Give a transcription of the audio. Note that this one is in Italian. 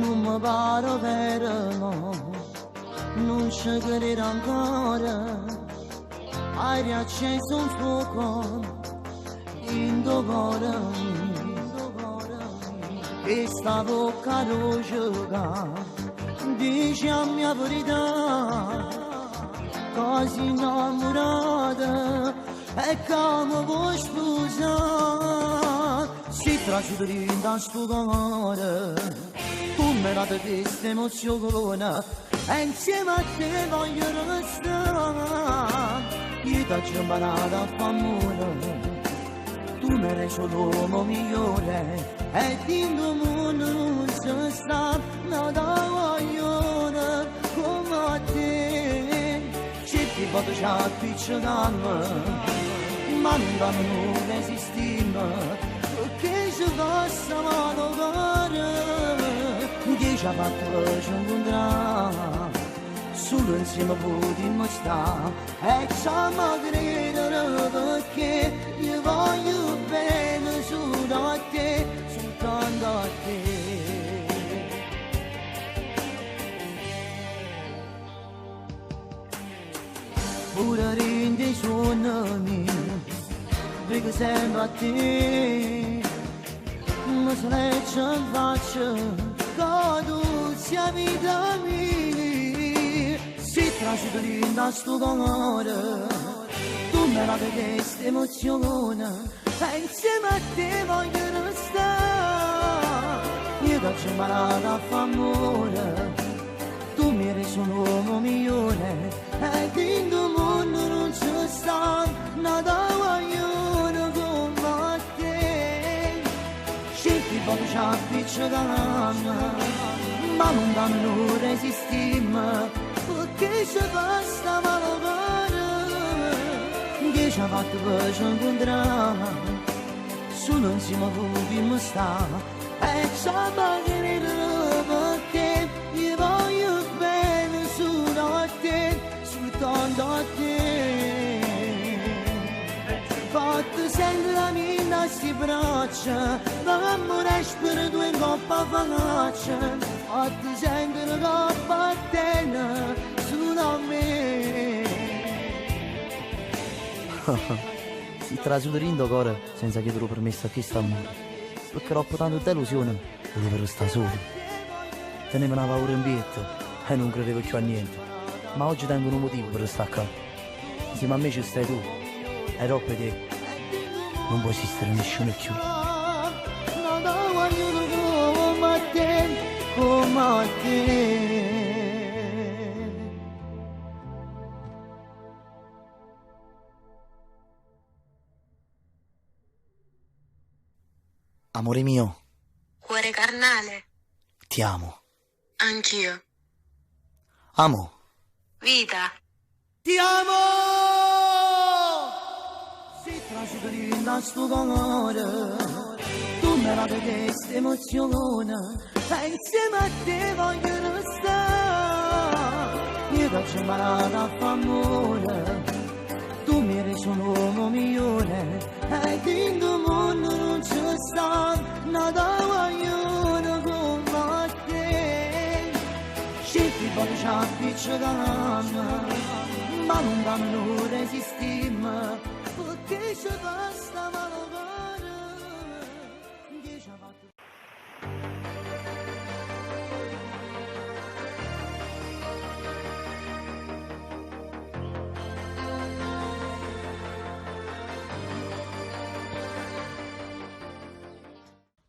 non mi pare vero, no, non ci credo ancora. Hai riacceso un fuoco in tuo cuore, e sta bocca roja dice a mia verità, così innamorata e come vuoi sposare. Si trasudri da sto cuore, tu me la dai questa emozione, e insieme a te voglio restare. Io ti ho imparato a fare amore, tu mi eri solo l'uomo migliore, e in tuo mondo non c'è sta nada voglione come a te. Certi volte ci appiccichiamo, ma non resistiamo, perché ci passa mano cuore, che ci ha fatto ci incontrare. Solo insieme potremmo stare e siamo credere, perché io voglio bene solo a te, soltanto a te. Pure rende i suoni perché sempre a te, ma se lei ci faccia che tu sia vita mia. Si trasudri da sto cuore, tu me la dai questa emozione, e insieme a te voglio restare. Io ti ho imparato a fare amore, tu mi eri solo l'uomo migliore, e in tuo mondo non c'è sta nada voglione come a te. Certi volte ci appiccichiamo, ma non danno resistiamo, perché ci basta mano cuore, che ci ha fatto per ci incontrare. Solo insieme potremmo stare e ci credere, perché io voglio bene solo a te, soltanto a te. Fatto sentire la mia in queste braccia, ma amore per due in coppa faccia. Fatto sentire che appartiene solo a me. Si trasudri in tuo cuore senza chiedere permesso a chi sta amore, perché troppo tanto delusione volevo restare solo. Tenevo una paura in pietto e non credevo più a niente, ma oggi tengo un motivo per restare qua. Insieme a me ci stai tu, e dopo te non può esistere nessuno più. Come a te. Amore mio, cuore carnale, ti amo. anch'io. Amo. Vita, Ti amo! Si trasudri da sto cuore, tu me la dai questa emozione, e insieme a te voglio restare. Io ti ho imparato a fare amore, tu mi eri solo l'uomo migliore, e in tuo mondo non c'è sta nada voglione come a te. Certi volte ci appiccichiamo, ma non danno resistiamo, perché ci basta mano.